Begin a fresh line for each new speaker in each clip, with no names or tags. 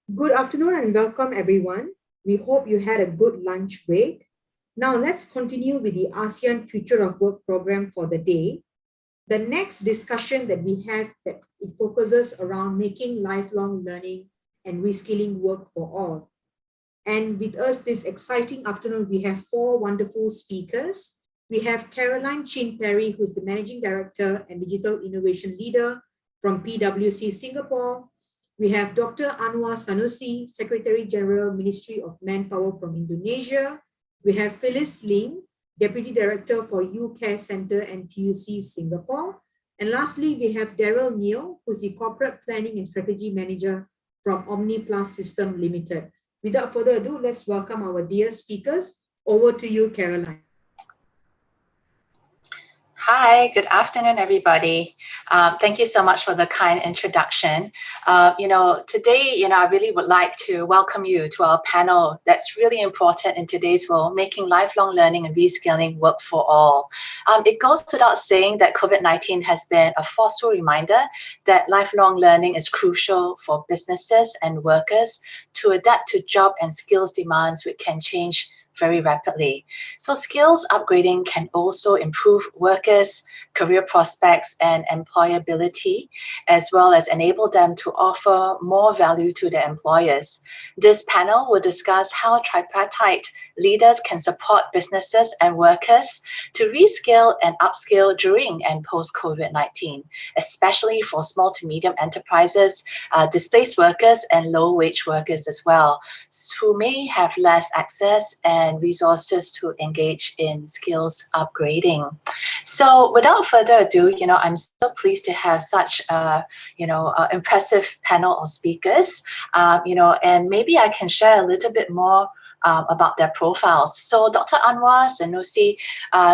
Good afternoon and welcome everyone. We hope you had a good lunch break. Now let's continue with the ASEAN Future of Work program for the day. The next discussion that we have that it focuses around making lifelong learning and reskilling work for all. And with us this exciting afternoon, we have four wonderful speakers. We have Carolyn Chin-Parry, who's the Managing Director and Digital Innovation Leader from PwC Singapore. We have Dr. Anwar Sanusi, Secretary General, Ministry of Manpower from Indonesia. We have Phyllis Lim, Deputy Director for UK Centre NTUC Singapore. And lastly, we have Daryl Neo, who's the Corporate Planning and Strategy Manager from Omni-Plus System Limited. Without further ado, let's welcome our dear speakers. Over to you, Caroline.
Hi, good afternoon, everybody. Thank you so much for the kind introduction. Today, I really would like to welcome you to our panel that's really important in today's world, making lifelong learning and reskilling work for all. It goes without saying that COVID-19 has been a forceful reminder that lifelong learning is crucial for businesses and workers to adapt to job and skills demands which can change very rapidly. So skills upgrading can also improve workers' career prospects and employability, as well as enable them to offer more value to their employers. This panel will discuss how tripartite leaders can support businesses and workers to reskill and upskill during and post-COVID-19, especially for small to medium enterprises, displaced workers, and low-wage workers as well, who may have less access and resources to engage in skills upgrading. So without further ado, I'm so pleased to have such a, impressive panel of speakers, and maybe I can share a little bit more about their profiles. So Dr. Anwar Sanusi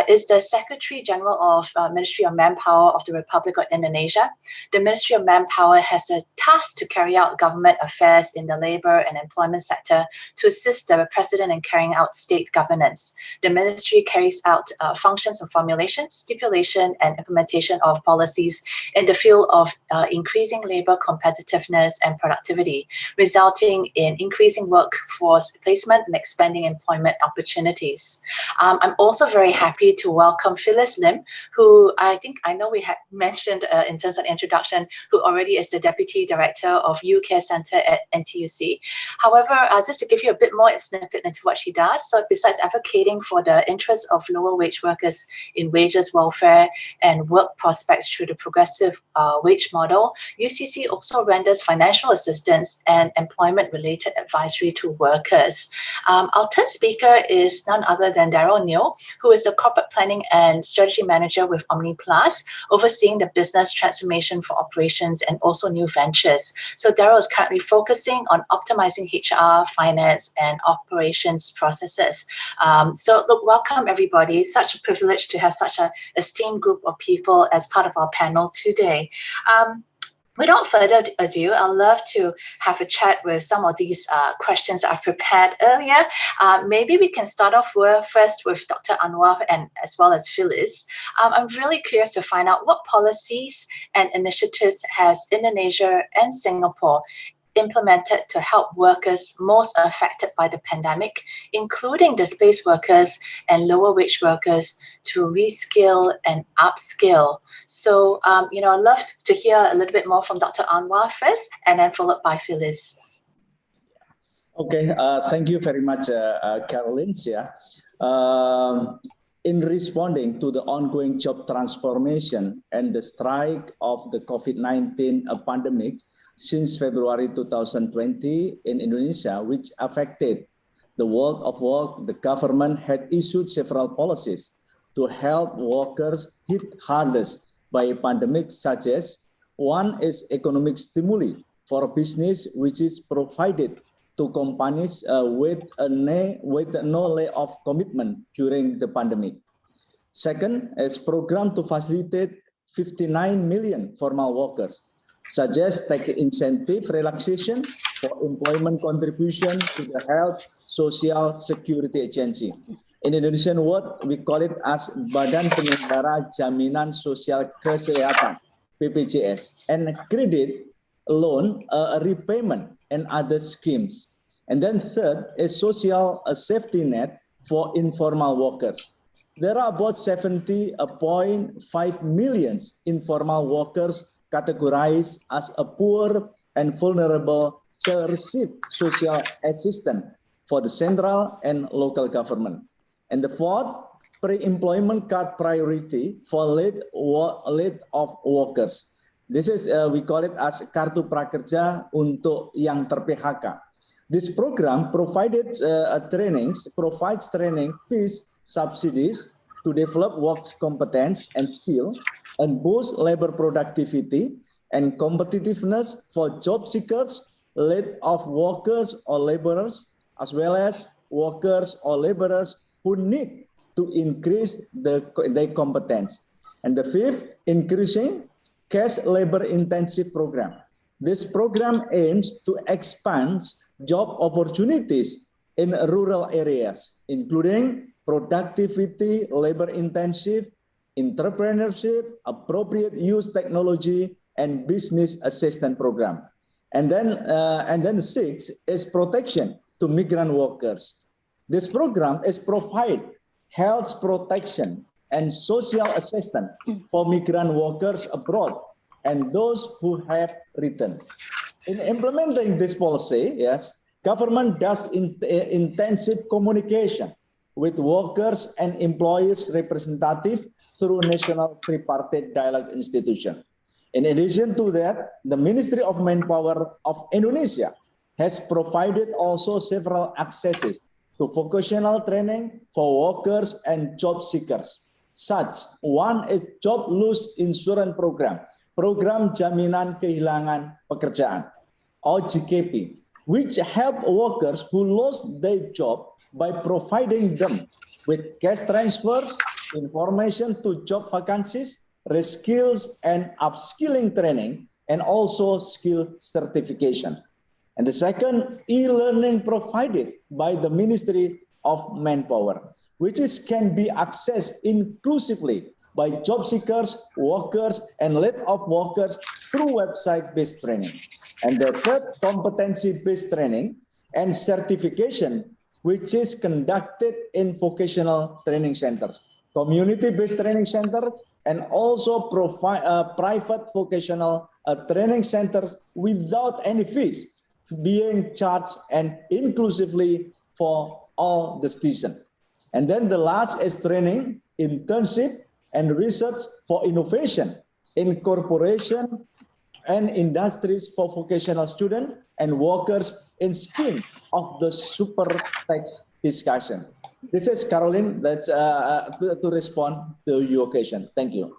is the Secretary General of Ministry of Manpower of the Republic of Indonesia. The Ministry of Manpower has a task to carry out government affairs in the labor and employment sector to assist the President in carrying out state governance. The ministry carries out functions of formulation, stipulation, and implementation of policies in the field of increasing labor competitiveness and productivity, resulting in increasing workforce placement and expanding employment opportunities. I'm also very happy to welcome Phyllis Lim, who I know we had mentioned in terms of introduction, who already is the Deputy Director of UK Centre at NTUC. However, just to give you a bit more snippet into what she does, so besides advocating for the interests of lower wage workers in wages, welfare, and work prospects through the progressive wage model, UCC also renders financial assistance and employment-related advisory to workers. Our third speaker is none other than Daryl Neo, who is the Corporate Planning and Strategy Manager with Omni-Plus, overseeing the business transformation for operations and also new ventures. So Daryl is currently focusing on optimizing HR, finance, and operations processes. So look, welcome everybody. Such a privilege to have such an esteemed group of people as part of our panel today. Without further ado, I'd love to have a chat with some of these questions I've prepared earlier. Maybe we can start off first with Dr. Anwar and as well as Phyllis. I'm really curious to find out what policies and initiatives has Indonesia and Singapore implemented to help workers most affected by the pandemic, including displaced workers and lower wage workers, to reskill and upskill. So, I'd love to hear a little bit more from Dr. Anwar first, and then followed by Phyllis.
Okay, thank you very much, Carolyn. Yeah. In responding to the ongoing job transformation and the strike of the COVID-19 pandemic since February 2020 in Indonesia, which affected the world of work, the government had issued several policies to help workers hit hardest by a pandemic, such as one is economic stimuli for business, which is provided to companies with no layoff commitment during the pandemic. Second is program to facilitate 59 million formal workers, such as tax incentive relaxation for employment contribution to the Health Social Security Agency. In Indonesian word, we call it as Badan Penyelenggara Jaminan Sosial Kesehatan, BPJS, and credit loan, repayment, and other schemes. And then third is social safety net for informal workers. There are about 70.5 million informal workers categorized as a poor and vulnerable shall receive social assistance for the central and local government. And the fourth, pre-employment card priority for laid-off workers. This is, we call it as Kartu Prakerja untuk yang ter-PHK. This program provides training, fees, subsidies to develop work competence and skill and boost labor productivity and competitiveness for job seekers, laid-off workers or laborers, as well as workers or laborers who need to increase their competence. And the fifth, increasing cash labor-intensive program. This program aims to expand job opportunities in rural areas, including productivity, labor-intensive, entrepreneurship, appropriate use technology, and business assistance program. And then six is protection to migrant workers. This program is provide health protection and social assistance for migrant workers abroad and those who have returned. In implementing this policy, yes, government does intensive communication with workers and employees representative through national tripartite dialogue institution. In addition to that, the Ministry of Manpower of Indonesia has provided also several accesses to vocational training for workers and job seekers. Such one is Job Loss Insurance Program, Program Jaminan Kehilangan Pekerjaan, or GKP, which help workers who lost their job by providing them with cash transfers, information to job vacancies, reskills and upskilling training, and also skill certification. And the second, e-learning provided by the Ministry of Manpower, which can be accessed inclusively by job seekers, workers, and laid-off workers through website-based training. And the third, competency-based training and certification, which is conducted in vocational training centers, community-based training center, and also private vocational training centers without any fees being charged and inclusively for all the citizens. And then the last is training, internship, and research for innovation in corporation and industries for vocational students and workers in scheme of the super tax discussion. This is Carolyn. That's to respond to your question. Thank you.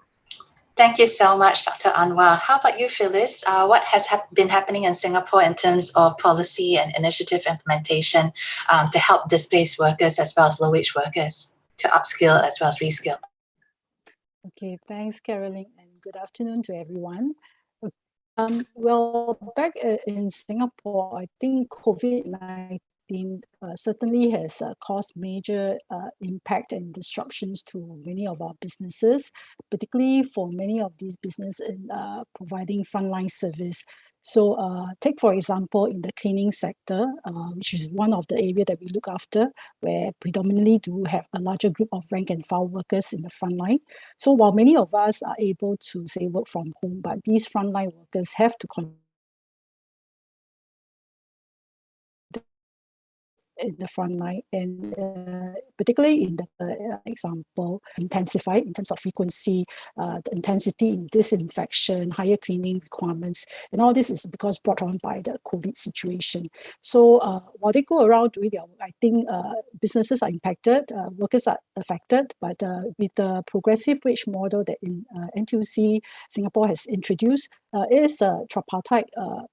Thank you so much, Dr. Anwar. How about you, Phyllis? What has been happening in Singapore in terms of policy and initiative implementation to help displaced workers as well as low-wage workers to upskill as well as reskill?
Okay, thanks, Carolyn, and good afternoon to everyone. Well, back in Singapore, I think COVID-19 certainly has caused major impact and disruptions to many of our businesses, particularly for many of these businesses in providing frontline service. So take, for example, in the cleaning sector, which is one of the areas that we look after, where predominantly do have a larger group of rank and file workers in the front line. So while many of us are able to, say, work from home, but these frontline workers have to in the front line, and particularly in the example, intensify in terms of frequency, the intensity in disinfection, higher cleaning requirements, and all this is because brought on by the COVID situation. So while they go around doing their work, I think businesses are impacted, workers are affected, but with the progressive wage model that in NTUC Singapore has introduced, it is a tripartite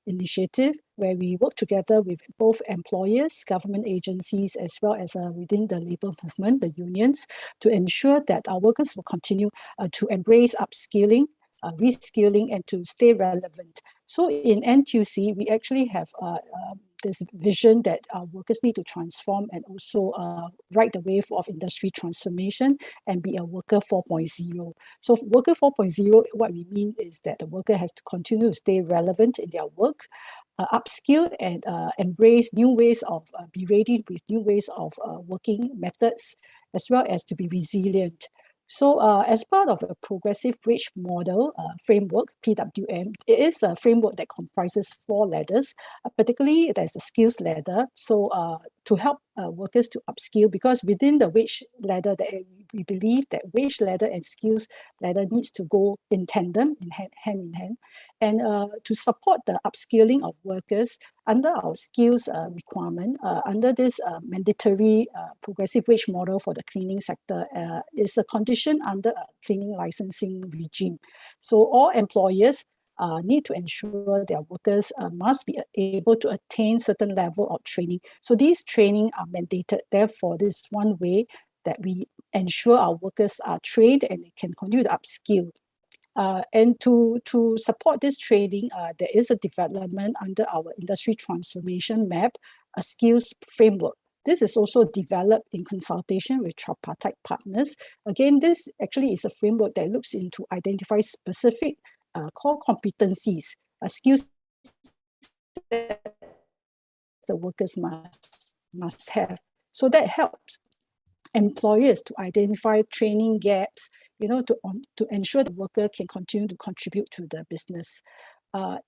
initiative where we work together with both employers, government agencies, as well as within the labour movement, the unions, to ensure that our workers will continue to embrace upskilling, reskilling, and to stay relevant. So in NTUC, we actually have this vision that workers need to transform and also ride the wave of industry transformation and be a worker 4.0. So worker 4.0, what we mean is that the worker has to continue to stay relevant in their work, upskill and embrace new ways of, be ready with new ways of working methods, as well as to be resilient. So as part of a progressive wage model framework, PWM, it is a framework that comprises 4 ladders. Particularly, there's a skills ladder. So to help workers to upskill, because within the wage ladder, we believe that wage ladder and skills ladder needs to go in tandem, hand in hand. And to support the upskilling of workers under our skills requirement, under this mandatory progressive wage model for the cleaning sector, is a condition under a cleaning licensing regime. So all employers need to ensure their workers must be able to attain certain level of training. So these training are mandated. Therefore, this is one way that we ensure our workers are trained and they can continue to upskill. And to support this training, there is a development under our industry transformation map, a skills framework. This is also developed in consultation with tripartite partners. Again, this actually is a framework that looks into identify specific core competencies, skills that the workers must have. So that helps employers to identify training gaps, to ensure the worker can continue to contribute to the business.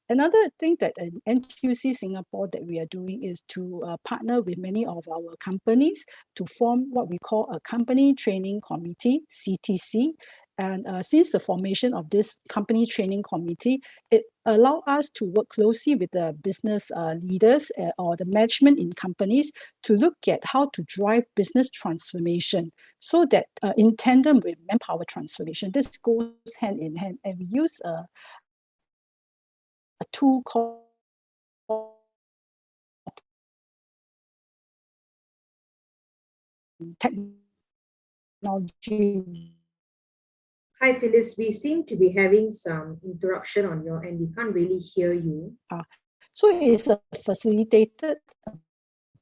Another thing that in NTUC Singapore that we are doing is to partner with many of our companies to form what we call a company training committee, CTC. And since the formation of this company training committee, it allows us to work closely with the business leaders or the management in companies to look at how to drive business transformation, so that in tandem with manpower transformation, this goes hand in hand. And we use a tool called technology.
Hi, Phyllis. We seem to be having some interruption on your end. We can't really hear you.
So it's a facilitated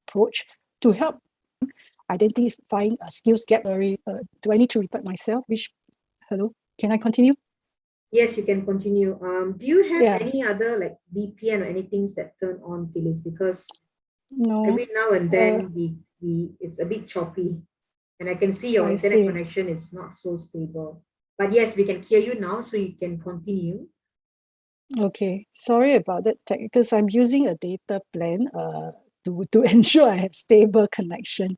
approach to help identifying a skills gap. Do I need to repeat myself? Hello? Can I continue?
Yes, you can continue. Do you have any other like VPN or anything that turn on, Phyllis? Because every now and then it's a bit choppy, and I can see your internet connection is not so stable. But yes, we can hear you now, so you can continue.
Okay, sorry about that, because I'm using a data plan to ensure I have stable connection.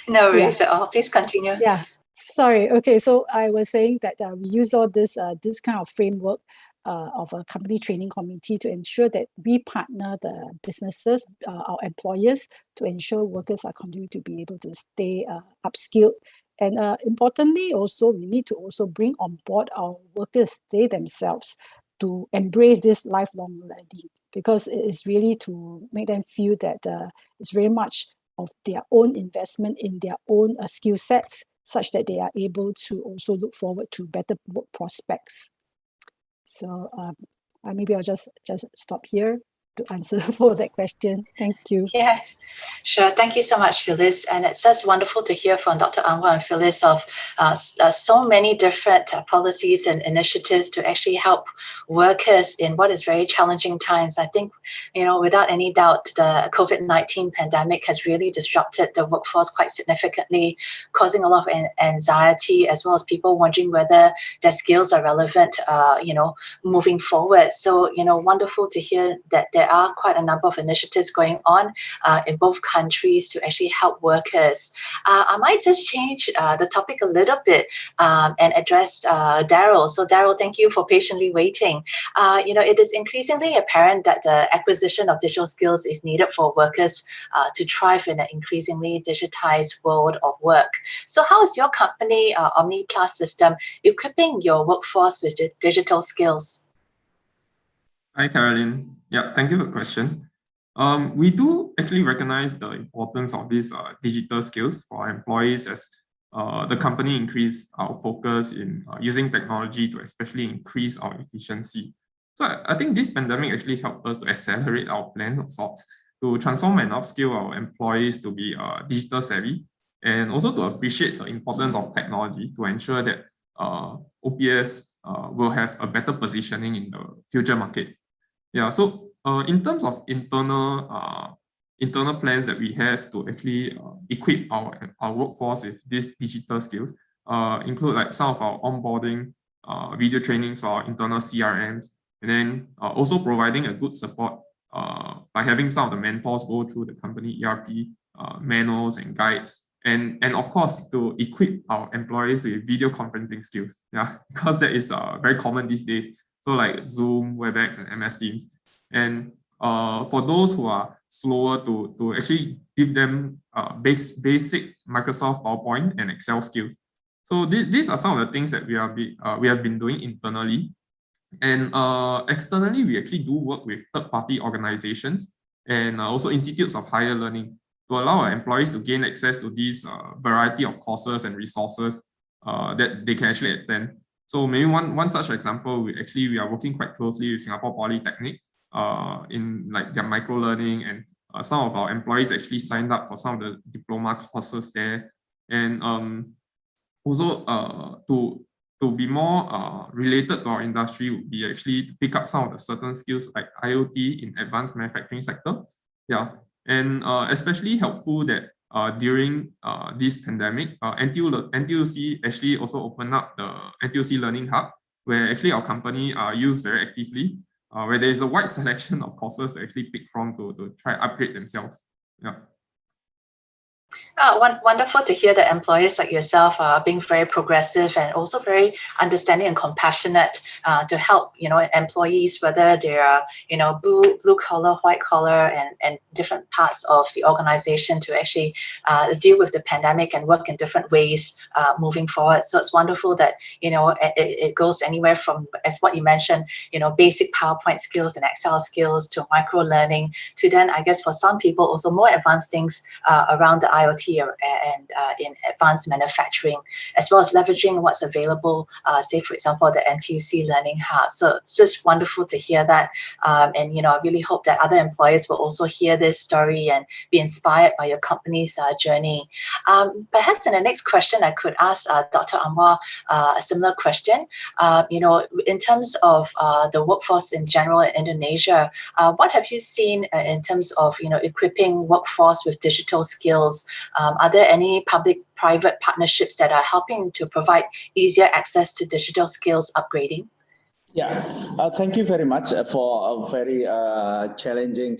No worries at all. Please continue.
Yeah, sorry. Okay, so I was saying that we use all this kind of framework of a company training committee to ensure that we partner the businesses, our employers, to ensure workers are continuing to be able to stay upskilled. And importantly, also, we need to also bring on board our workers, they themselves, to embrace this lifelong learning, because it is really to make them feel that it's very much of their own investment in their own skill sets, such that they are able to also look forward to better work prospects. So maybe I'll just stop here to answer for that question. Thank you.
Yeah, sure. Thank you so much, Phyllis. And it's just wonderful to hear from Dr. Anwar and Phyllis of so many different policies and initiatives to actually help workers in what is very challenging times. I think, without any doubt, the COVID-19 pandemic has really disrupted the workforce quite significantly, causing a lot of anxiety, as well as people wondering whether their skills are relevant, moving forward. So, wonderful to hear that there are quite a number of initiatives going on in both countries to actually help workers. I might just change the topic a little bit and address Daryl. So Daryl, thank you for patiently waiting. It is increasingly apparent that the acquisition of digital skills is needed for workers to thrive in an increasingly digitized world of work. So how is your company, Omni-Plus system, equipping your workforce with digital skills?
Hi, Carolyn. Yeah, thank you for the question. We do actually recognize the importance of these digital skills for our employees as the company increase our focus in using technology to especially increase our efficiency. So I think this pandemic actually helped us to accelerate our plan of sorts. to transform and upskill our employees to be digital savvy, and also to appreciate the importance of technology to ensure that OPS will have a better positioning in the future market. Yeah, so in terms of internal plans that we have to actually equip our workforce with these digital skills, include like some of our onboarding video trainings for our internal CRMs, and then also providing a good support by having some of the mentors go through the company ERP manuals and guides, and of course to equip our employees with video conferencing skills, yeah, because that is very common these days. So like Zoom, WebEx, and MS Teams, and for those who are slower, to actually give them basic Microsoft PowerPoint and Excel skills. So these are some of the things that we have been doing internally. And externally, we actually do work with third-party organizations and also institutes of higher learning to allow our employees to gain access to these variety of courses and resources that they can actually attend. So maybe one such example, we are working quite closely with Singapore Polytechnic in like their micro-learning, and some of our employees actually signed up for some of the diploma courses there. And also to be more related to our industry would be actually to pick up some of the certain skills like IoT in advanced manufacturing sector. Yeah, and especially helpful that during this pandemic, NTUC actually also opened up the NTUC Learning Hub, where actually our company used very actively, where there is a wide selection of courses to actually pick from to try upgrade themselves. Yeah.
Wonderful to hear that employers like yourself are being very progressive and also very understanding and compassionate to help, employees, whether they are, blue collar, white collar, and different parts of the organization, to actually deal with the pandemic and work in different ways moving forward. So it's wonderful that, it goes anywhere from, as what you mentioned, basic PowerPoint skills and Excel skills to micro learning, to then, I guess, for some people also more advanced things around the IoT and in advanced manufacturing, as well as leveraging what's available, say, for example, the NTUC Learning Hub. So it's just wonderful to hear that. And, I really hope that other employers will also hear this story and be inspired by your company's journey. Perhaps in the next question, I could ask Dr. Anwar a similar question. In terms of the workforce in general in Indonesia, what have you seen in terms of, equipping workforce with digital skills? Are there any public-private partnerships that are helping to provide easier access to digital skills upgrading?
Yeah, thank you very much for a very challenging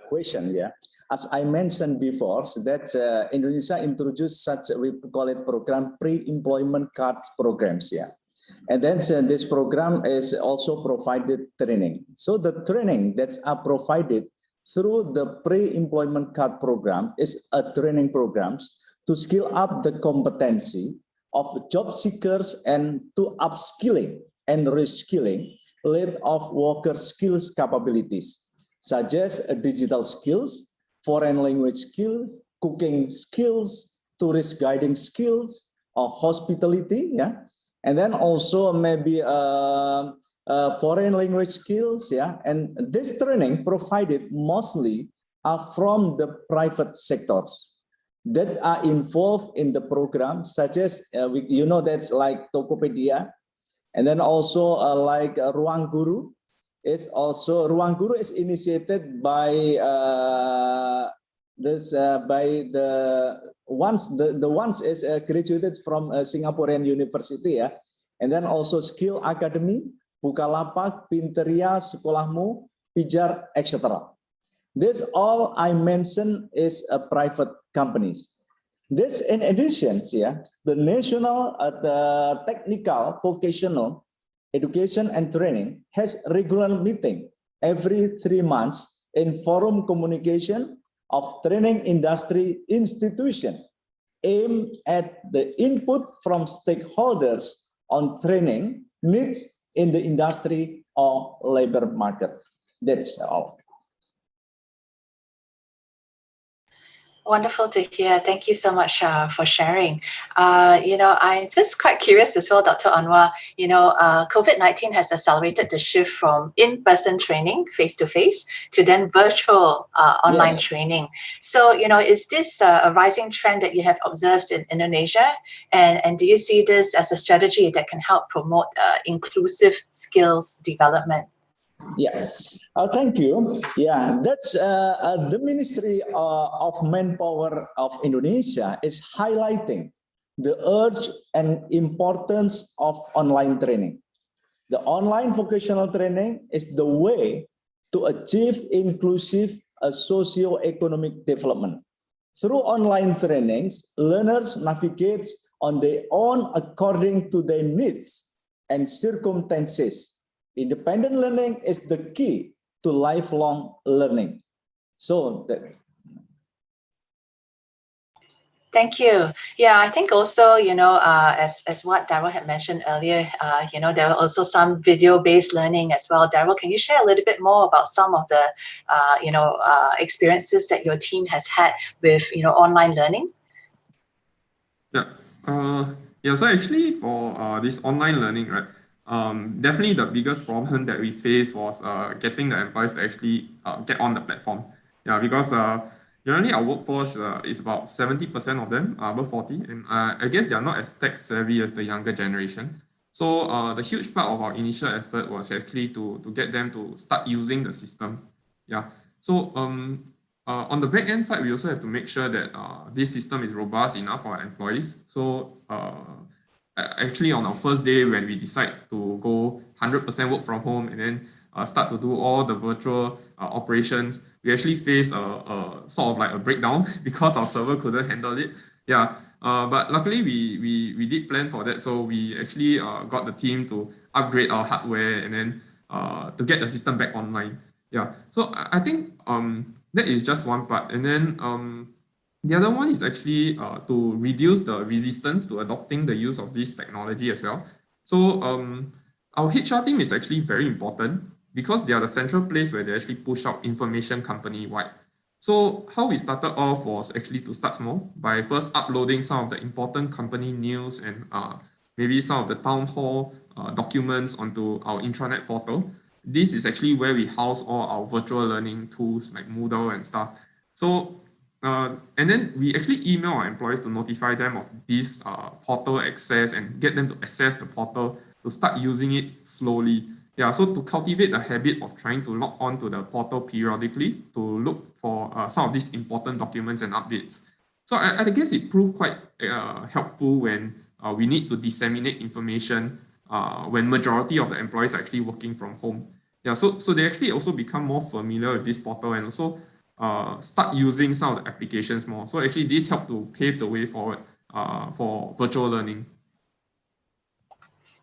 question. Yeah, as I mentioned before, that Indonesia introduced such we call it program pre-employment cards programs. Yeah, and then this program is also provided training. So the training that's provided through the pre-employment card program is a training programs to skill up the competency of job seekers and to upskilling and reskilling laid of worker skills capabilities, such as digital skills, foreign language skill, cooking skills, tourist guiding skills, or hospitality, yeah, and then also maybe foreign language skills, yeah, and this training provided mostly are from the private sectors that are involved in the program, such as that's like Tokopedia, and then also like Ruang Guru is also is initiated by the ones is graduated from Singaporean University, yeah, and then also Skill Academy, Bukalapak, Pinteria, Sekolahmu, Pijar, etc. This all I mentioned is private companies. This in addition, yeah, the national, the technical, vocational education and training has regular meeting every 3 months in forum communication of training industry institution aimed at the input from stakeholders on training needs in the industry or labor market. That's all.
Wonderful to hear. Thank you so much for sharing. I'm just quite curious as well, Dr. Anwar. COVID-19 has accelerated the shift from in-person training, face-to-face, to then virtual online training. So, is this a rising trend that you have observed in Indonesia? And do you see this as a strategy that can help promote inclusive skills development?
Yes, thank you. Yeah, that's the Ministry of Manpower of Indonesia is highlighting the urge and importance of online training. The online vocational training is the way to achieve inclusive socio-economic development. Through online trainings, learners navigate on their own according to their needs and circumstances. Independent learning is the key to lifelong learning. So
Thank you. Yeah, I think also, as what Daryl had mentioned earlier, there are also some video-based learning as well. Daryl, can you share a little bit more about some of the, experiences that your team has had with, online learning?
Yeah. So actually for this online learning, right, definitely the biggest problem that we faced was getting the employees to actually get on the platform. Yeah, because generally our workforce is about 70% of them above 40, and I guess they are not as tech savvy as the younger generation. So the huge part of our initial effort was actually to get them to start using the system. Yeah. So on the back end side, we also have to make sure that this system is robust enough for our employees. So actually on our first day when we decide to go 100% work from home and then start to do all the virtual operations, we actually faced a sort of like a breakdown because our server couldn't handle it. Yeah, but luckily we did plan for that. So we actually got the team to upgrade our hardware and then to get the system back online. Yeah, so I think that is just one part. And then the other one is actually to reduce the resistance to adopting the use of this technology as well. So our HR team is actually very important because they are the central place where they actually push out information company-wide. So how we started off was actually to start small by first uploading some of the important company news and maybe some of the town hall documents onto our intranet portal. This is actually where we house all our virtual learning tools like Moodle and stuff. So and then we actually email our employees to notify them of this portal access and get them to access the portal to start using it slowly. Yeah, so to cultivate the habit of trying to log on to the portal periodically to look for some of these important documents and updates. So I guess it proved quite helpful when we need to disseminate information when majority of the employees are actually working from home. Yeah, so they actually also become more familiar with this portal and also start using some of the applications more. So actually this helped to pave the way forward for virtual learning.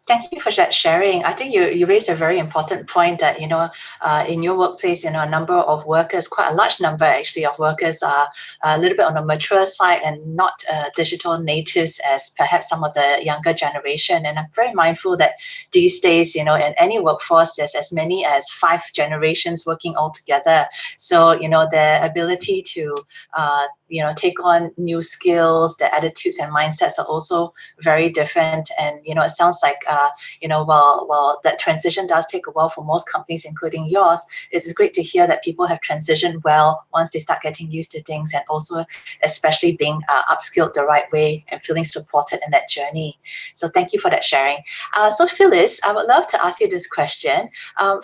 Thank you for that sharing. I think you raised a very important point that, in your workplace, a number of workers, quite a large number actually of workers are a little bit on the mature side and not digital natives as perhaps some of the younger generation. And I'm very mindful that these days, in any workforce, there's as many as 5 generations working all together. So, their ability to take on new skills, their attitudes and mindsets are also very different. And, it sounds like, while that transition does take a while for most companies, including yours, it's great to hear that people have transitioned well once they start getting used to things and also especially being upskilled the right way and feeling supported in that journey. So thank you for that sharing. So Phyllis, I would love to ask you this question.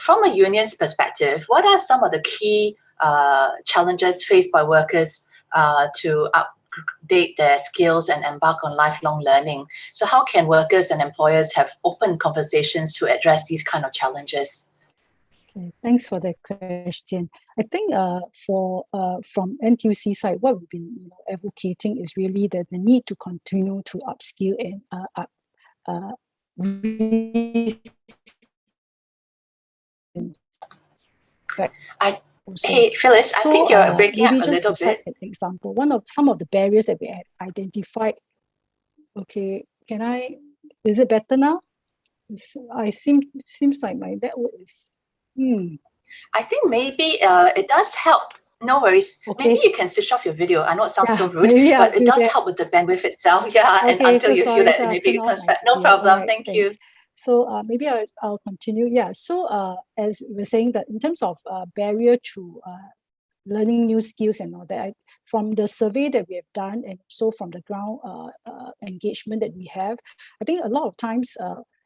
From a union's perspective, what are some of the key challenges faced by workers to update their skills and embark on lifelong learning? So how can workers and employers have open conversations to address these kind of challenges?
Okay, thanks for that question. I think from NTUC side, what we've been advocating is really that the need to continue to upskill and
Hey, Phyllis, I think you're breaking up a little bit.
An example, some of the barriers that we had identified. Okay, is it better now? Seems like my network is.
I think maybe it does help No worries.
Okay.
Maybe you can switch off your video. I know it sounds so rude,
maybe I'll
but it
do
does
that.
help with the bandwidth itself. Yeah, and
Okay,
until
so
you feel
sorry,
that
so I'll
maybe
turn
it
off
comes
my
back. No
video. All
problem.
right,
Thank
thanks.
you.
So maybe I'll continue. Yeah, so as we were saying that in terms of barrier to learning new skills and all that, from the survey that we have done and so from the ground engagement that we have, I think a lot of times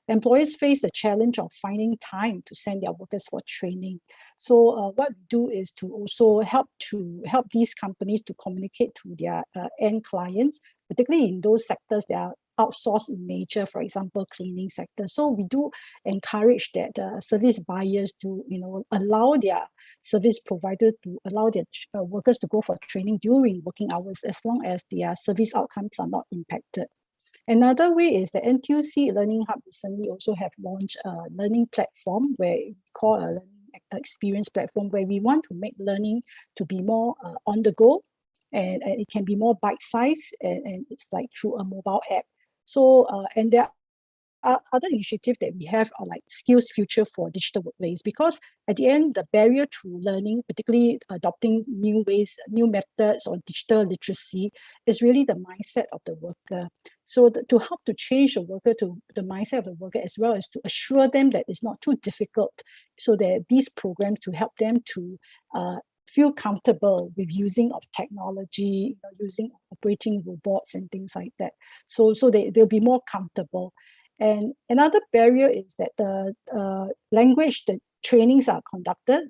employers face the challenge of finding time to send their workers for training. So what we do is to also help these companies to communicate to their end clients, particularly in those sectors that are outsourced in nature, for example, cleaning sector. So we do encourage that service buyers to, allow their service provider to allow their workers to go for training during working hours, as long as their service outcomes are not impacted. Another way is the NTUC Learning Hub recently also have launched a learning platform where we call a learning experience platform, where we want to make learning to be more on the go, and it can be more bite-sized, and it's like through a mobile app. So and there are other initiatives that we have are like Skills Future for Digital Workplace, because at the end, the barrier to learning, particularly adopting new ways, new methods, or digital literacy, is really the mindset of the worker. So to help to change the worker to the mindset of the worker, as well as to assure them that it's not too difficult, so that these programs to help them to feel comfortable with using of technology, using operating robots and things like that. So they'll be more comfortable. And another barrier is that the language, the trainings are conducted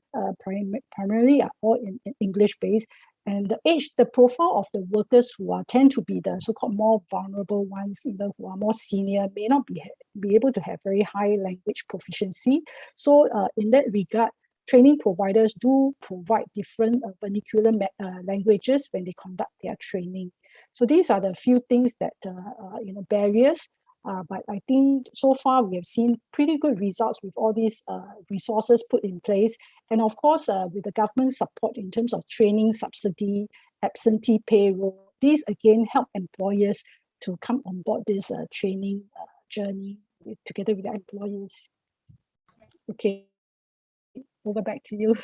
primarily are all in English based, and the profile of the workers who tend to be the so-called more vulnerable ones, who are more senior, may not be able to have very high language proficiency. So in that regard, training providers do provide different vernacular languages when they conduct their training. So these are the few things that barriers. But I think so far we have seen pretty good results with all these resources put in place. And of course, with the government support in terms of training, subsidy, absentee payroll, these again help employers to come on board this training journey together with their employees. Okay, over back to you.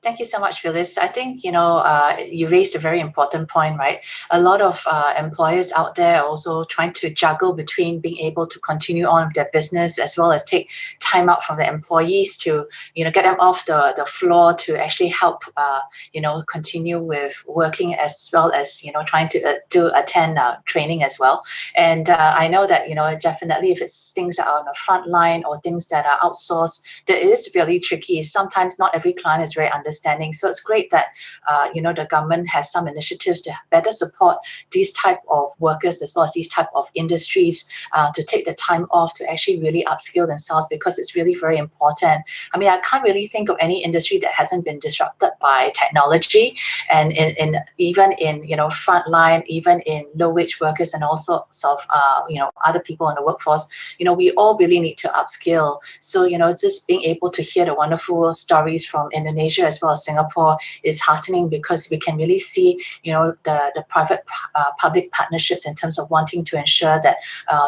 Thank you so much, Phyllis. I think, you raised a very important point, right? A lot of employers out there are also trying to juggle between being able to continue on with their business, as well as take time out from their employees to, get them off the floor to actually help, continue with working, as well as, trying to attend training as well. And I know that, definitely if it's things that are on the front line or things that are outsourced, that is really tricky. Sometimes not every client is very understanding. So it's great that the government has some initiatives to better support these type of workers, as well as these type of industries, to take the time off to actually really upskill themselves, because it's really very important. I mean, I can't really think of any industry that hasn't been disrupted by technology, and even in frontline, even in low wage workers, and also sort of other people in the workforce. We all really need to upskill. So just being able to hear the wonderful stories from Indonesia as well as Singapore is heartening, because we can really see the private public partnerships in terms of wanting to ensure that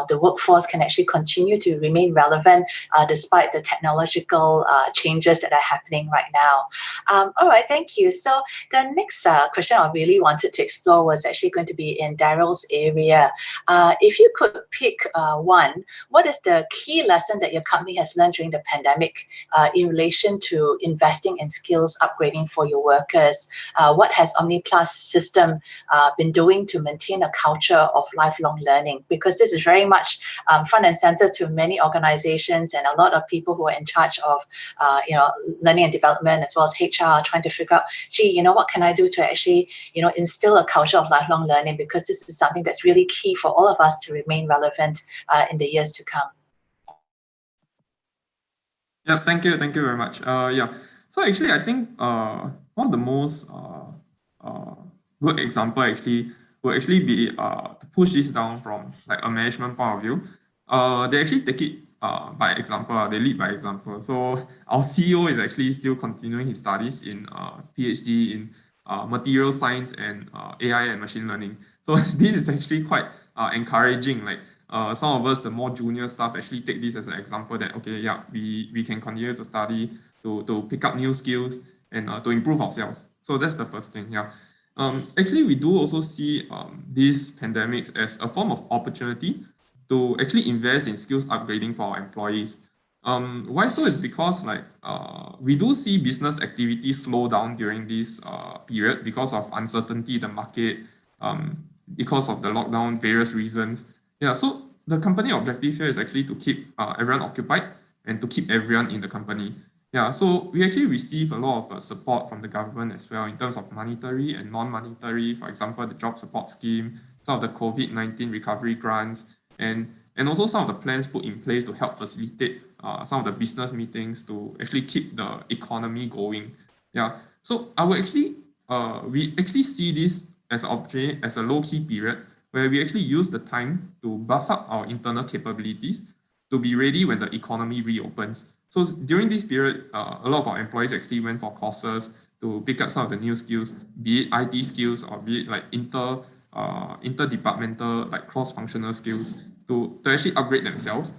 the workforce can actually continue to remain relevant despite the technological changes that are happening right now. All right, thank you. So the next question I really wanted to explore was actually going to be in Daryl's area. If you could pick one, what is the key lesson that your company has learned during the pandemic in relation to investing in skills upgrading for your workers? What has Omni-Plus system been doing to maintain a culture of lifelong learning? Because this is very much front and center to many organizations and a lot of people who are in charge of learning and development, as well as HR, trying to figure out, gee, what can I do to actually instill a culture of lifelong learning, because this is something that's really key for all of us to remain relevant in the years to come.
Yeah, thank you very much. So actually, I think one of the most good example actually will actually be to push this down from like a management point of view. They actually take it by example. They lead by example. So our CEO is actually still continuing his studies in PhD in material science and AI and machine learning. So this is actually quite encouraging. Like some of us, the more junior staff, actually take this as an example that, okay, yeah, we can continue to study, to pick up new skills, and to improve ourselves. So that's the first thing, yeah. Actually, we do also see these pandemics as a form of opportunity to actually invest in skills upgrading for our employees. Why so is because we do see business activity slow down during this period because of uncertainty in the market, because of the lockdown, various reasons. Yeah, so the company objective here is actually to keep everyone occupied and to keep everyone in the company. Yeah, so we actually receive a lot of support from the government as well in terms of monetary and non-monetary, for example, the job support scheme, some of the COVID-19 recovery grants, and also some of the plans put in place to help facilitate some of the business meetings to actually keep the economy going. Yeah, so we actually see this as an opportunity, as a low-key period where we actually use the time to buff up our internal capabilities to be ready when the economy reopens. So during this period, a lot of our employees actually went for courses to pick up some of the new skills, be it IT skills or be it like interdepartmental, like cross-functional skills to actually upgrade themselves.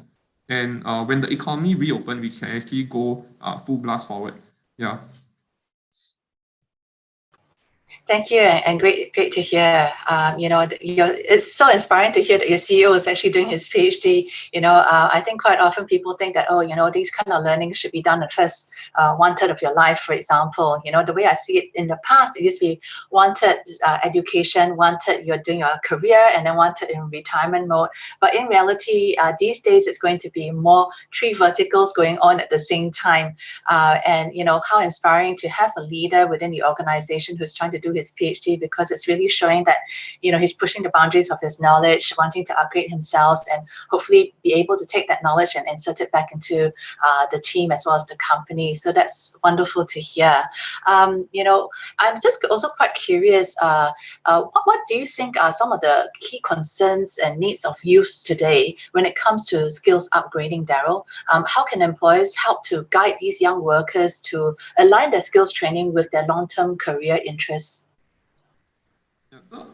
And when the economy reopen, we can actually go full blast forward. Yeah.
Thank you, and great to hear. It's so inspiring to hear that your CEO is actually doing his PhD. I think quite often people think that, these kind of learnings should be done in the first 1/3 of your life, for example. The way I see it in the past, it used to be 1/3 education, 1/3 you're doing your career, and then 1/3 in retirement mode. But in reality, these days it's going to be more 3 verticals going on at the same time. And how inspiring to have a leader within the organization who's trying to do his PhD, because it's really showing that he's pushing the boundaries of his knowledge, wanting to upgrade himself, and hopefully be able to take that knowledge and insert it back into the team as well as the company. So that's wonderful to hear. I'm just also quite curious, what do you think are some of the key concerns and needs of youth today when it comes to skills upgrading, Daryl? How can employers help to guide these young workers to align their skills training with their long-term career interests?
So,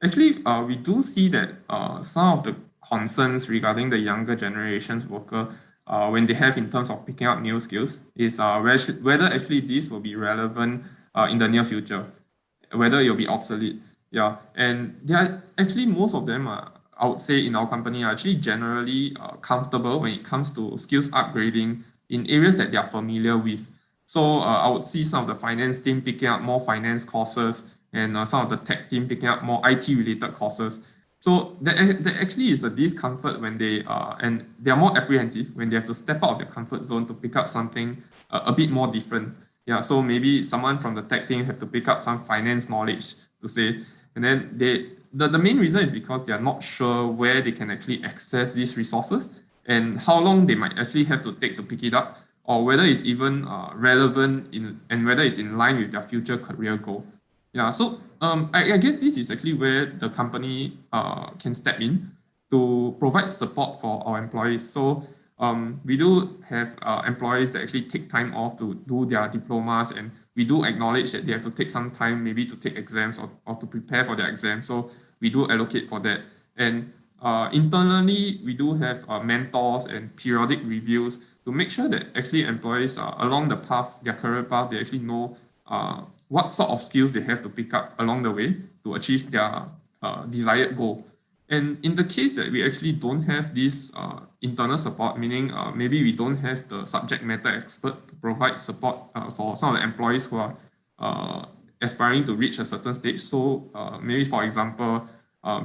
actually, we do see that some of the concerns regarding the younger generation's worker, when they have in terms of picking up new skills, is whether actually this will be relevant in the near future, whether it'll be obsolete. Yeah, and they are actually, most of them are, I would say, in our company are actually generally comfortable when it comes to skills upgrading in areas that they are familiar with. So I would see some of the finance team picking up more finance courses, and some of the tech team picking up more IT-related courses. So there actually is a discomfort when they and they are more apprehensive when they have to step out of their comfort zone to pick up something a bit more different. Yeah, so maybe someone from the tech team have to pick up some finance knowledge to say, and then the main reason is because they are not sure where they can actually access these resources and how long they might actually have to take to pick it up, or whether it's even relevant and whether it's in line with their future career goal. Yeah, so I guess this is actually where the company can step in to provide support for our employees. So we do have employees that actually take time off to do their diplomas, and we do acknowledge that they have to take some time maybe to take exams or to prepare for their exams. So we do allocate for that. And internally, we do have mentors and periodic reviews to make sure that actually employees along the path, their career path, they actually know what sort of skills they have to pick up along the way to achieve their desired goal. And in the case that we actually don't have this internal support, meaning maybe we don't have the subject matter expert to provide support for some of the employees who are aspiring to reach a certain stage. So maybe, for example,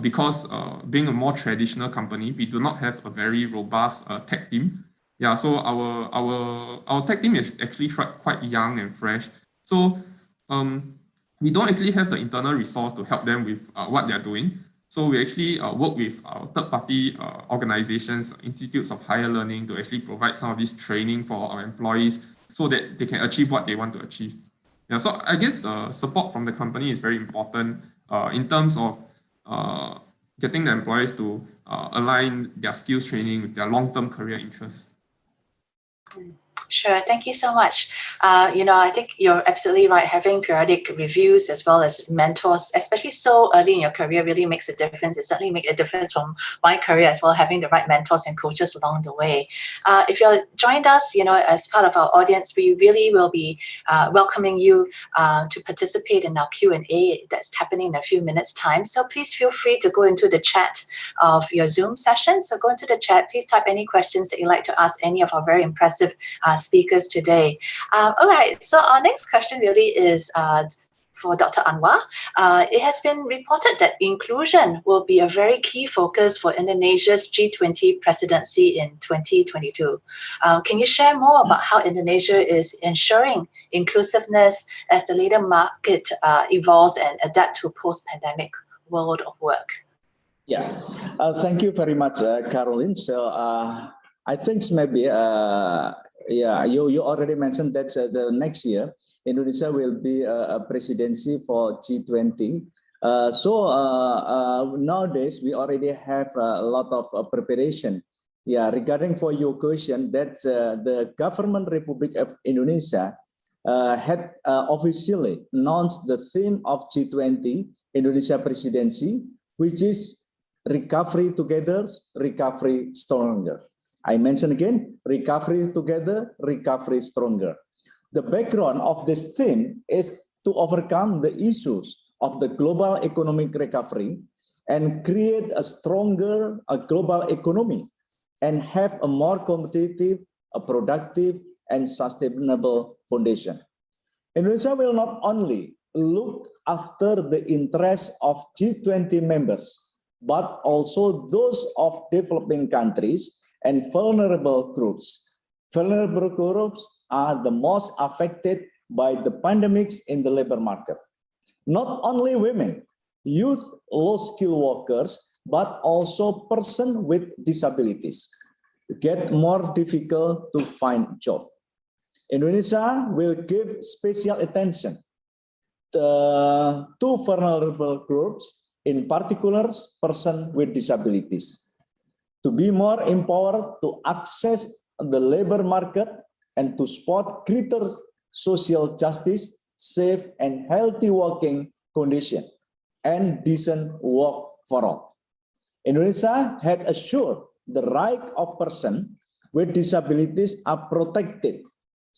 because being a more traditional company, we do not have a very robust tech team. Yeah, so our tech team is actually quite young and fresh. So we don't actually have the internal resource to help them with what they're doing. So we actually work with third-party organizations, institutes of higher learning, to actually provide some of this training for our employees so that they can achieve what they want to achieve. Yeah, so I guess support from the company is very important in terms of getting the employees to align their skills training with their long-term career interests.
Sure, thank you so much. I think you're absolutely right. Having periodic reviews as well as mentors, especially so early in your career, really makes a difference. It certainly makes a difference from my career as well, having the right mentors and coaches along the way. If you're joined us, as part of our audience, we really will be welcoming you to participate in our Q&A that's happening in a few minutes' time. So please feel free to go into the chat of your Zoom session. So go into the chat, please type any questions that you'd like to ask any of our very impressive speakers today. All right, so our next question really is for Dr. Anwar. It has been reported that inclusion will be a very key focus for Indonesia's G20 presidency in 2022. Can you share more about how Indonesia is ensuring inclusiveness as the labor market evolves and adapt to a post-pandemic world of work?
Yeah, thank you very much, Carolyn. So I think maybe, you already mentioned that the next year, Indonesia will be a presidency for G20. Nowadays, we already have a lot of preparation. Yeah, regarding for your question, that the Government Republic of Indonesia had officially announced the theme of G20 Indonesia presidency, which is recovery together, recovery stronger. I mention again, recovery together, recovery stronger. The background of this theme is to overcome the issues of the global economic recovery and create a stronger global economy and have a more competitive, a productive, and sustainable foundation. Indonesia will not only look after the interests of G20 members, but also those of developing countries and vulnerable groups. Vulnerable groups are the most affected by the pandemics in the labor market. Not only women, youth, low-skilled workers, but also persons with disabilities get more difficult to find job. Indonesia will give special attention to vulnerable groups, in particular persons with disabilities, to be more empowered to access the labor market and to support greater social justice, safe and healthy working conditions, and decent work for all. Indonesia had assured the right of persons with disabilities are protected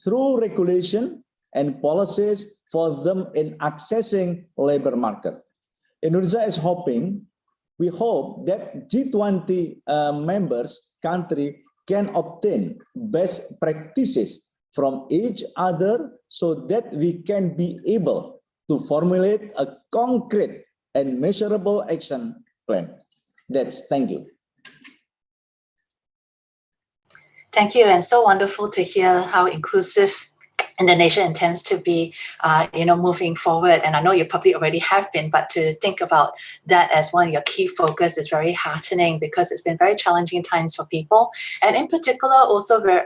through regulation and policies for them in accessing labor market. Indonesia is we hope that G20 members country can obtain best practices from each other so that we can be able to formulate a concrete and measurable action plan. Thank you.
Thank you, and so wonderful to hear how inclusive Indonesia intends to be, moving forward. And I know you probably already have been, but to think about that as one of your key focus is very heartening, because it's been very challenging times for people. And in particular, also the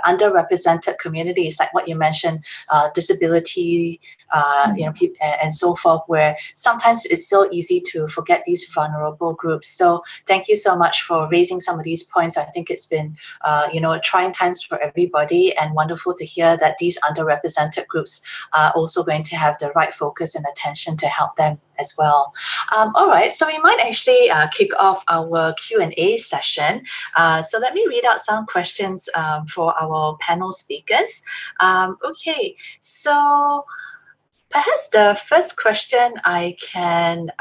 underrepresented communities, like what you mentioned, disability, and so forth, where sometimes it's so easy to forget these vulnerable groups. So thank you so much for raising some of these points. I think it's been, trying times for everybody, and wonderful to hear that these underrepresented groups are also going to have the right focus and attention to help them as well. All right, so we might actually kick off our Q&A session. So let me read out some questions for our panel speakers. Okay, so perhaps the first question I can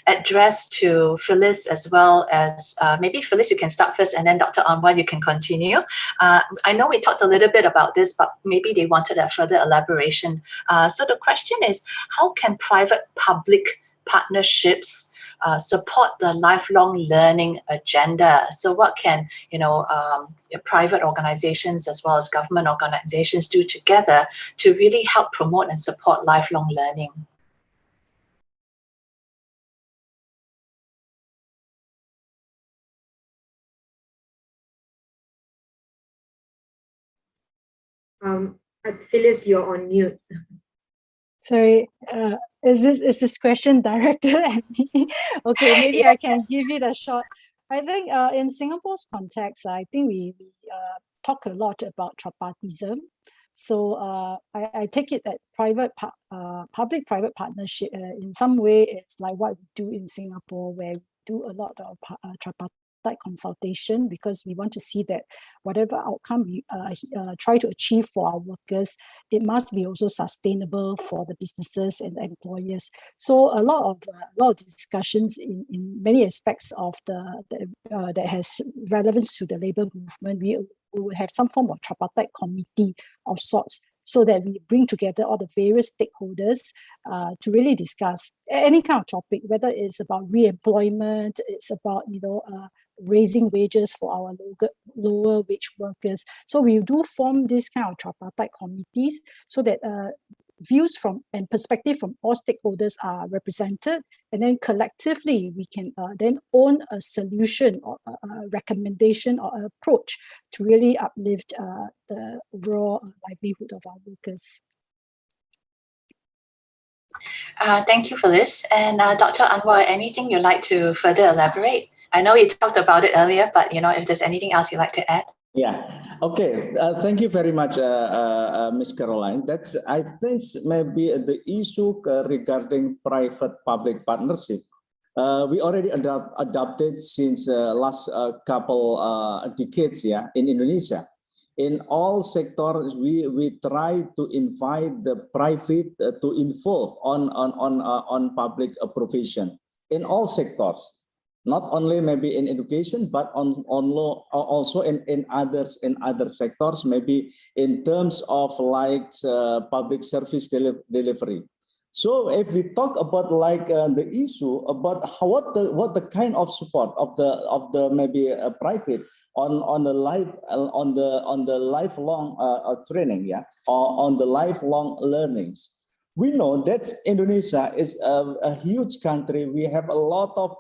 address to Phyllis, as well as maybe Phyllis, you can start first, and then Dr. Anwar, you can continue. I know we talked a little bit about this, but maybe they wanted a further elaboration. So the question is, how can private-public partnerships support the lifelong learning agenda? So what can private organizations as well as government organizations do together to really help promote and support lifelong learning?
Phyllis, you're on mute.
Sorry, is this question directed at me? Okay, maybe I can give it a shot. I think in Singapore's context, I think we talk a lot about tripartism. So I take it that public-private partnership in some way it's like what we do in Singapore, where we do a lot of tripartite consultation, because we want to see that whatever outcome we try to achieve for our workers, it must be also sustainable for the businesses and the employers. So a lot of discussions in many aspects of that has relevance to the labor movement. We will have some form of tripartite committee of sorts, so that we bring together all the various stakeholders to really discuss any kind of topic, whether it's about re-employment, it's about raising wages for our lower wage workers. So we do form this kind of tripartite committees, so that views and perspective from all stakeholders are represented, and then collectively we can then own a solution or a recommendation or approach to really uplift the overall livelihood of our workers.
Thank you, Phyllis. And Dr. Anwar, anything you'd like to further elaborate? I know you talked about it earlier, but if there's anything else you'd like to add.
Yeah. Okay. Thank you very much, Ms. Caroline. That's, I think, maybe the issue regarding private-public partnership. We already adopted since last couple decades, in Indonesia. In all sectors, we try to invite the private to involve on public provision in all sectors. Not only maybe in education, but also in other sectors, maybe in terms of like public service delivery. So if we talk about like the issue about what the kind of support of the maybe private on the lifelong training, or on the lifelong learnings. We know that Indonesia is a huge country. We have a lot of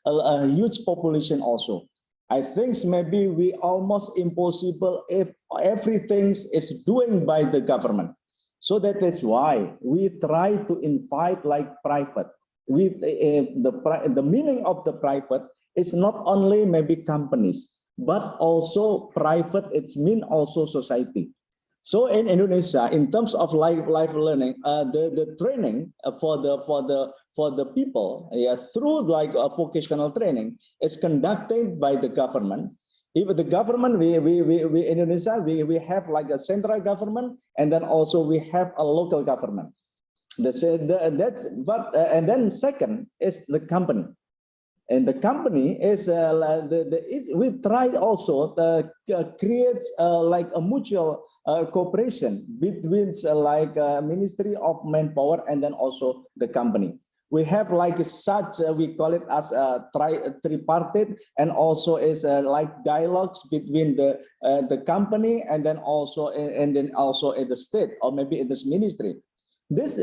a huge population also. I think maybe we almost impossible if everything is doing by the government. So that is why we try to invite like private. The meaning of the private is not only maybe companies, but also private. It's mean also society. So in Indonesia, in terms of life learning, the training for the people, through like a vocational training is conducted by the government. If the government, we in Indonesia, we have like a central government, and then also we have a local government. And then second is the company. And the company is we try also to create like a mutual cooperation between like Ministry of Manpower and then also the company. We have like such we call it as a tripartite, and also is like dialogues between the company and then also in the state, or maybe in this ministry. This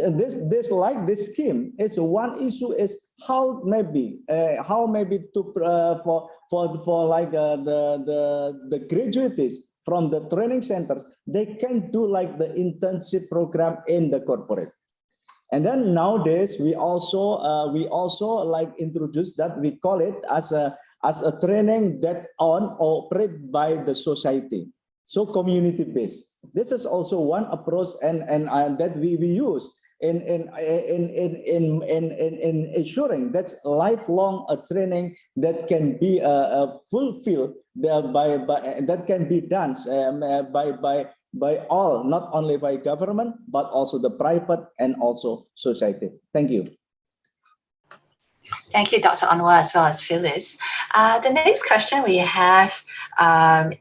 scheme is one issue is how maybe to for like the graduates from the training centers, they can do like the internship program in the corporate. And then nowadays we also like introduce that, we call it as a training that operate by the society. So community based. This is also one approach and that we use in ensuring that lifelong training that can be fulfilled that can be done by all, not only by government but also the private and also society. Thank you.
Thank you, Dr. Anwar, as well as Phyllis. The next question we have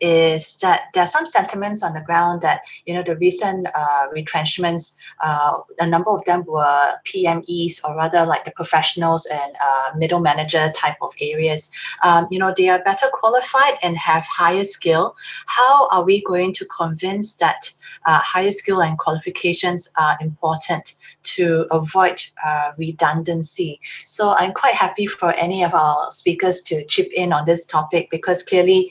is that there are some sentiments on the ground that, the recent retrenchments, a number of them were PMEs, or rather like the professionals and middle manager type of areas. They are better qualified and have higher skill. How are we going to convince that higher skill and qualifications are important to avoid redundancy? So I'm quite happy for any of our speakers to chip chip in on this topic, because clearly,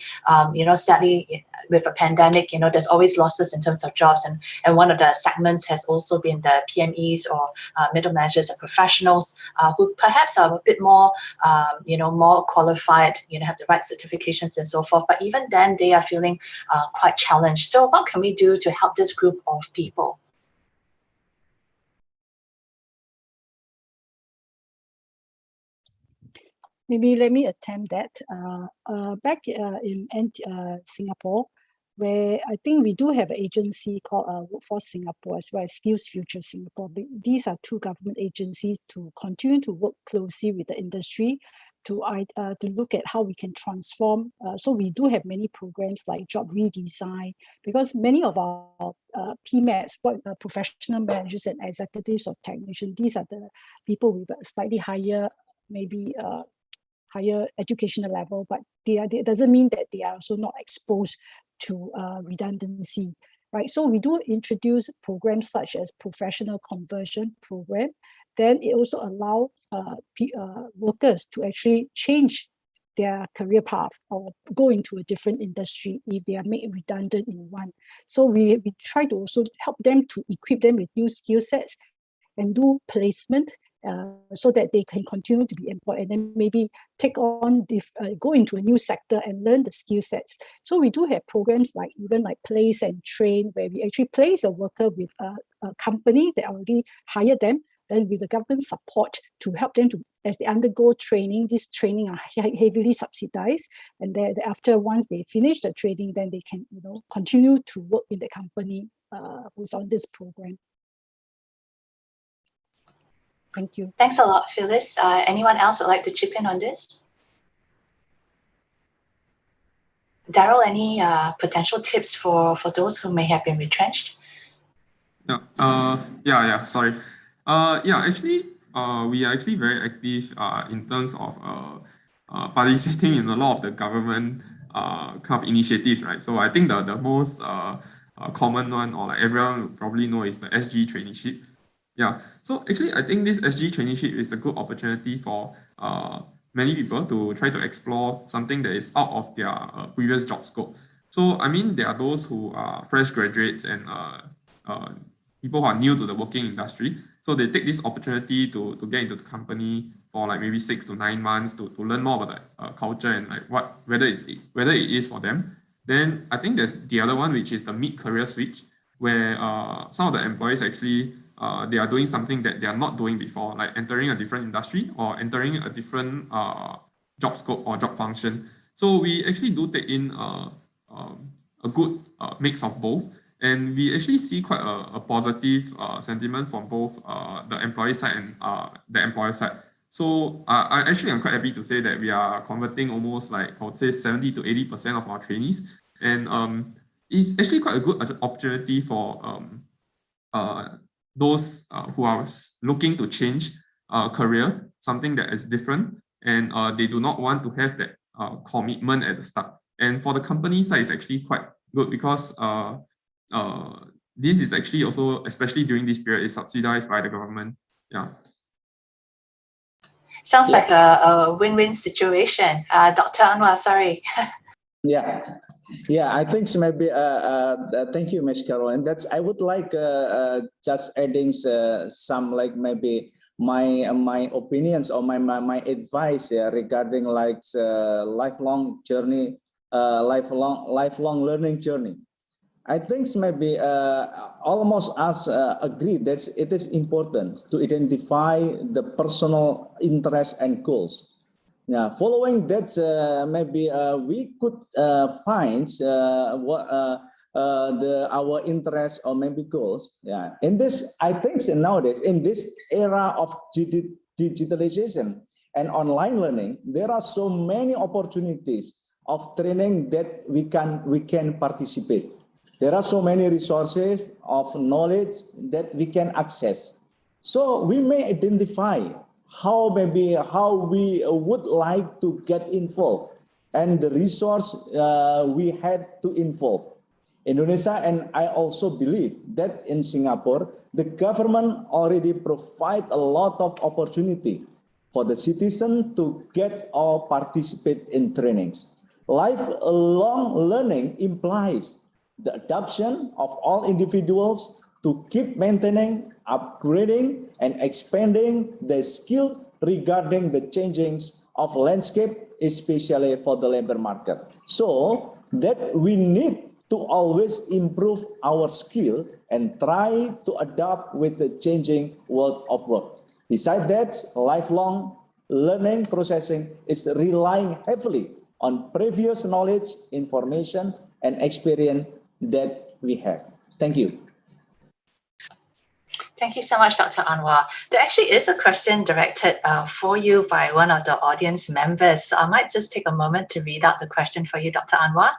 sadly, with a pandemic, there's always losses in terms of jobs, and one of the segments has also been the PMEs or middle managers and professionals who perhaps are a bit more, more qualified, have the right certifications and so forth. But even then, they are feeling quite challenged. So what can we do to help this group of people?
Maybe let me attempt that. Back in Singapore, where I think we do have an agency called Workforce Singapore as well as Skills Future Singapore. These are two government agencies to continue to work closely with the industry to look at how we can transform. So we do have many programs like job redesign, because many of our PMATs, professional managers and executives or technicians, these are the people with a slightly higher, maybe higher educational level, but it doesn't mean that they are also not exposed to redundancy, right? So we do introduce programs such as professional conversion program. Then it also allows workers to actually change their career path or go into a different industry if they are made redundant in one. So we try to also help them to equip them with new skill sets and do placement so that they can continue to be employed, and then maybe take on, go into a new sector and learn the skill sets. So we do have programs like place and train, where we actually place a worker with a company that already hired them, then with the government support to help them to, as they undergo training, this training are heavily subsidized, and then after, once they finish the training, then they can continue to work in the company who's on this program. Thank you.
Thanks a lot, Phyllis. Anyone else would like to chip in on this? Daryl, any potential tips for those who may have been retrenched?
Sorry. Actually, we are actually very active in terms of participating in a lot of the government kind of initiatives, right? So I think the most common one, or like everyone would probably know, is the SG traineeship. Yeah, so actually, I think this SG traineeship is a good opportunity for many people to try to explore something that is out of their previous job scope. So, I mean, there are those who are fresh graduates and people who are new to the working industry. So they take this opportunity to get into the company for like maybe 6 to 9 months to learn more about the culture and like whether it is for them. Then I think there's the other one, which is the mid-career switch, where some of the employees actually they are doing something that they are not doing before, like entering a different industry or entering a different job scope or job function. So we actually do take in a good mix of both, and we actually see quite a positive sentiment from both the employee side and the employer side. So I'm quite happy to say that we are converting almost like, I would say, 70 to 80% of our trainees, and it's actually quite a good opportunity for those who are looking to change career, something that is different, and they do not want to have that commitment at the start. And for the company side, it's actually quite good, because this is actually also, especially during this period, is subsidized by the government. Yeah.
Sounds like a win-win situation. Dr. Anwar, sorry.
Yeah, I think maybe, thank you, Ms. Carolyn. I would like just adding some, like maybe my opinions or my advice regarding like lifelong journey, lifelong learning journey. I think maybe almost us agree that it is important to identify the personal interests and goals. Now, following that, maybe we could find what our interests or maybe goals. Yeah, in this, I think nowadays in this era of digitalization and online learning, there are so many opportunities of training that we can participate. There are so many resources of knowledge that we can access. So we may identify how we would like to get involved and the resource we had to involve. Indonesia, and I also believe that in Singapore, the government already provide a lot of opportunity for the citizen to get or participate in trainings. Lifelong learning implies the adoption of all individuals to keep maintaining, upgrading, and expanding their skills regarding the changings of landscape, especially for the labor market. So that we need to always improve our skill and try to adapt with the changing world of work. Besides that, lifelong learning processing is relying heavily on previous knowledge, information, and experience that we have. Thank you.
Thank you so much, Dr. Anwar. There actually is a question directed for you by one of the audience members. So I might just take a moment to read out the question for you, Dr. Anwar.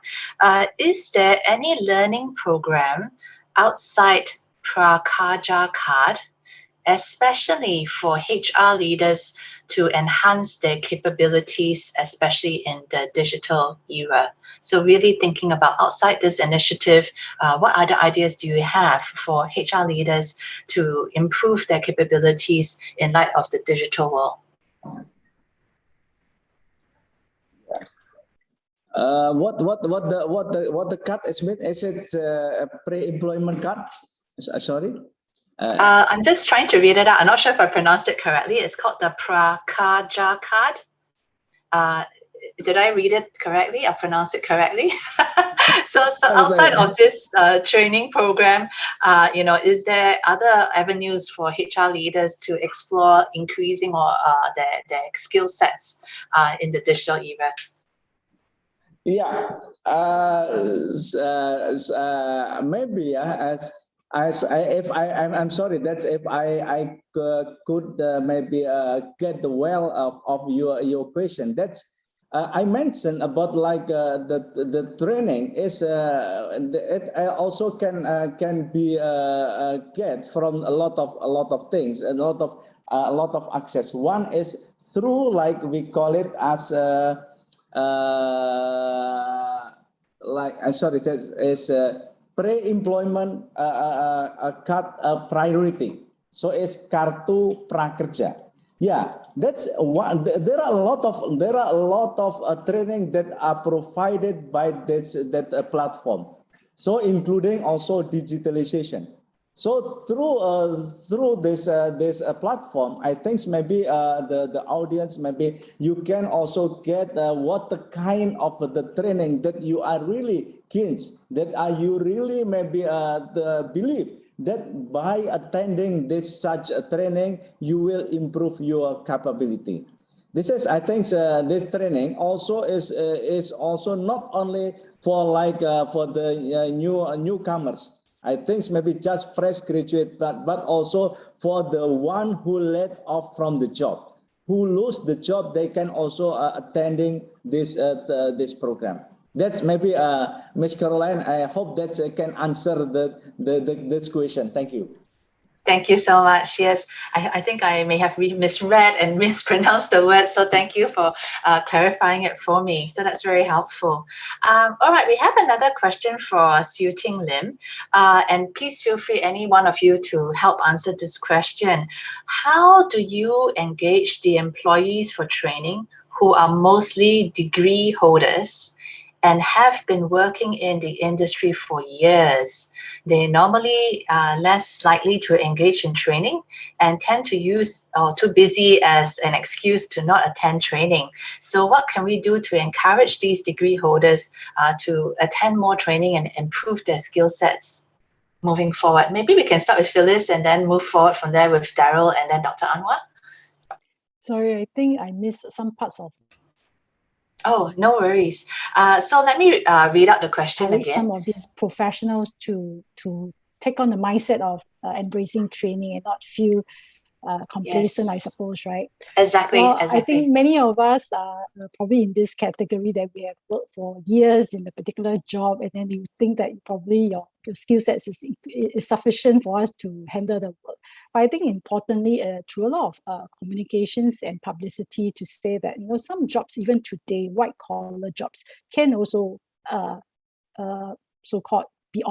Is there any learning program outside Prakarja Card, especially for HR leaders to enhance their capabilities, especially in the digital era? So really thinking about outside this initiative, what other ideas do you have for HR leaders to improve their capabilities in light of the digital world?
What the card is meant? Is it pre-employment cards? Sorry.
I'm just trying to read it out. I'm not sure if I pronounced it correctly. It's called the Prakarja Card. Did I read it correctly? I pronounced it correctly. so outside of this training program, is there other avenues for HR leaders to explore increasing their skill sets in the digital era?
Yeah, maybe I'm sorry. That's if I could maybe get the well of your question. That's I mentioned about like the training is it also can be get from a lot of things, a lot of access. One is through, like we call it as like I'm sorry, it's pre-employment card priority. So it's Kartu Prakerja. Yeah, that's one. There are a lot of training that are provided by that platform. So including also digitalization. So through this platform, I think maybe the audience, maybe you can also get what the kind of the training that you are really keen, that are you really maybe believe that by attending this such a training you will improve your capability. This is, I think, this training also is also not only for like for the newcomers. I think maybe just fresh graduate, but also for the one who let off from the job, who lose the job, they can also attending this this program. That's maybe Ms. Caroline. I hope that can answer this question. Thank you.
Thank you so much. Yes, I think I may have misread and mispronounced the word. So thank you for clarifying it for me. So that's very helpful. All right, we have another question for Siu Ting Lim. And please feel free, any one of you, to help answer this question. How do you engage the employees for training who are mostly degree holders and have been working in the industry for years? They normally are less likely to engage in training and tend to use too busy as an excuse to not attend training. So what can we do to encourage these degree holders to attend more training and improve their skill sets moving forward? Maybe we can start with Phyllis and then move forward from there with Daryl and then Dr. Anwar.
Sorry, I think I missed some parts of.
Oh, no worries. So let me read out the question again.
Some of these professionals to take on the mindset of embracing training and not feel complacent, yes. I suppose, right?
Exactly,
well,
exactly.
I think many of us are probably in this category that we have worked for years in a particular job, and then you think that probably your skill sets is sufficient for us to handle the work. But I think importantly, through a lot of communications and publicity, to say that some jobs, even today, white collar jobs, can also so-called be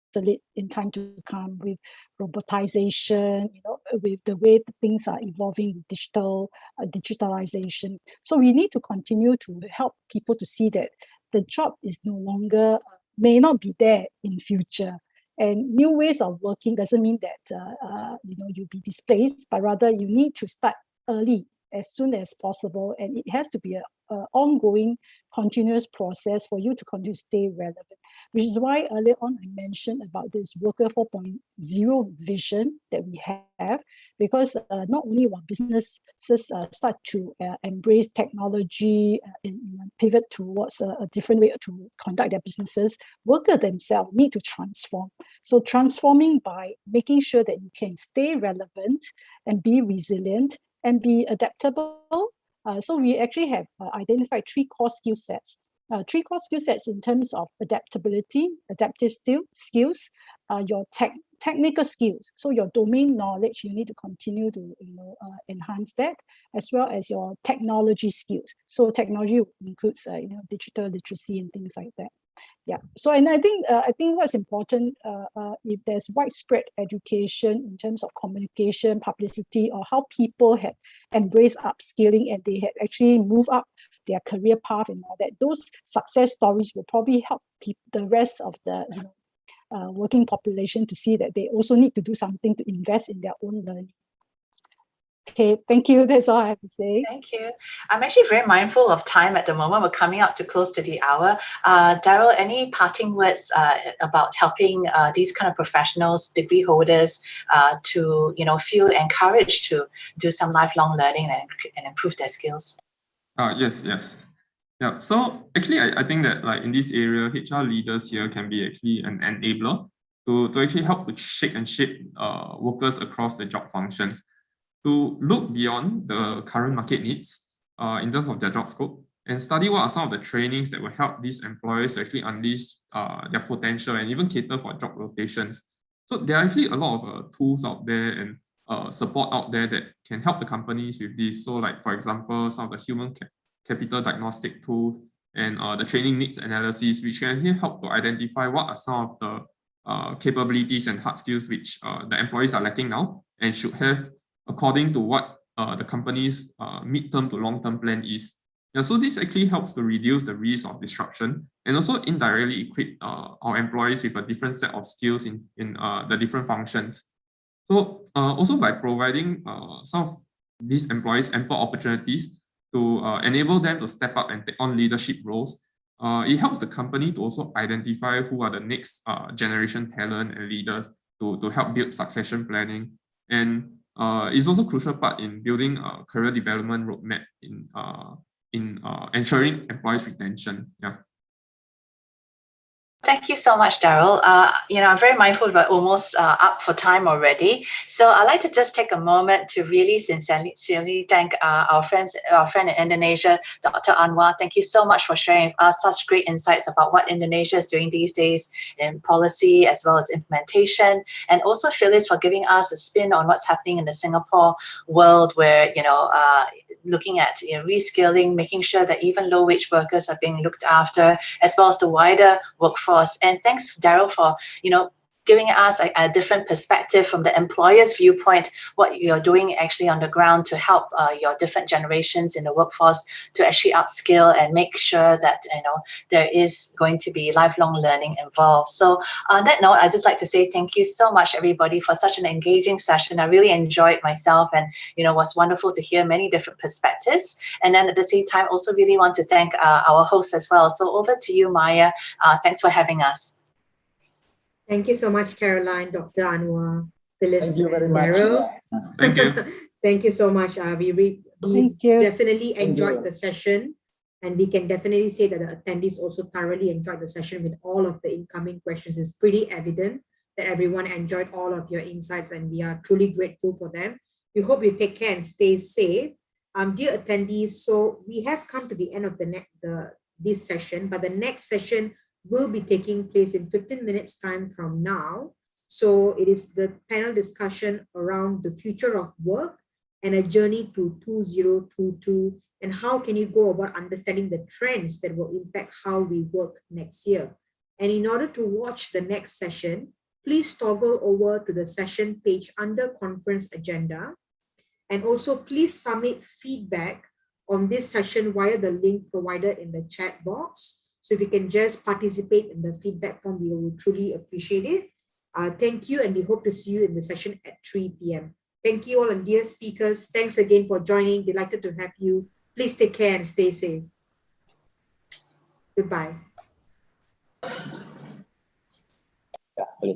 obsolete in time to come with robotization, with the way things are evolving with digitalization. So we need to continue to help people to see that the job is no longer, may not be there in future. And new ways of working doesn't mean that you'll be displaced, but rather you need to start early, as soon as possible, and it has to be an ongoing, continuous process for you to continue to stay relevant. Which is why earlier on I mentioned about this Worker 4.0 vision that we have, because not only will businesses start to embrace technology and pivot towards a different way to conduct their businesses, workers themselves need to transform. So transforming by making sure that you can stay relevant and be resilient and be adaptable. So we actually have identified 3 core skill sets. 3 core skill sets in terms of adaptability, adaptive skills, your technical skills. So your domain knowledge, you need to continue to enhance that, as well as your technology skills. So technology includes digital literacy and things like that. Yeah. So, and I think what's important, if there's widespread education in terms of communication, publicity, or how people have embraced upskilling and they have actually moved up their career path and all that, those success stories will probably help the rest of the working population to see that they also need to do something to invest in their own learning. Okay, thank you. That's all I have to say.
Thank you. I'm actually very mindful of time at the moment. We're coming up to close to the hour. Daryl, any parting words about helping these kind of professionals, degree holders, to feel encouraged to do some lifelong learning and improve their skills?
Yes. Yeah. So actually, I think that like in this area, HR leaders here can be actually an enabler to actually help to shake and shape workers across the job functions, to look beyond the current market needs in terms of their job scope, and study what are some of the trainings that will help these employers to actually unleash their potential and even cater for job rotations. So there are actually a lot of tools out there and support out there that can help the companies with this. So like, for example, some of the human capital diagnostic tools and the training needs analysis, which can actually help to identify what are some of the capabilities and hard skills which the employees are lacking now and should have according to what the company's mid-term to long-term plan is. Yeah, so this actually helps to reduce the risk of disruption and also indirectly equip our employees with a different set of skills in the different functions. So also by providing some of these employees ample opportunities to enable them to step up and take on leadership roles, it helps the company to also identify who are the next generation talent and leaders to help build succession planning. And it's also a crucial part in building a career development roadmap in ensuring employees' retention. Yeah.
Thank you so much, Daryl. I'm very mindful we're almost up for time already. So I'd like to just take a moment to really sincerely thank our friend in Indonesia, Dr. Anwar. Thank you so much for sharing with us such great insights about what Indonesia is doing these days in policy as well as implementation. And also Phyllis for giving us a spin on what's happening in the Singapore world where, looking at reskilling, making sure that even low-wage workers are being looked after, as well as the wider workforce. And thanks, Daryl, for giving us a different perspective from the employer's viewpoint, what you're doing actually on the ground to help your different generations in the workforce to actually upskill and make sure that there is going to be lifelong learning involved. So on that note, I'd just like to say thank you so much, everybody, for such an engaging session. I really enjoyed myself, and was wonderful to hear many different perspectives. And then at the same time, also really want to thank our hosts as well. So over to you, Maya. Thanks for having us.
Thank you so much, Caroline, Dr. Anwar, Phyllis,
Thank you very much.
Daryl.
Thank you.
Thank you so much. We definitely enjoyed the session, and we can definitely say that the attendees also thoroughly enjoyed the session with all of the incoming questions. It's pretty evident that everyone enjoyed all of your insights, and we are truly grateful for them. We hope you take care and stay safe. Dear attendees, so we have come to the end of this session, but the next session will be taking place in 15 minutes time from now. So it is the panel discussion around the future of work and a journey to 2022, and how can you go about understanding the trends that will impact how we work next year. And in order to watch the next session, please toggle over to the session page under conference agenda. And also please submit feedback on this session via the link provided in the chat box. So if you can just participate in the feedback form, we will truly appreciate it. Thank you, and we hope to see you in the session at 3 p.m. Thank you all, and dear speakers, thanks again for joining. Delighted to have you. Please take care and stay safe. Goodbye.
Yeah,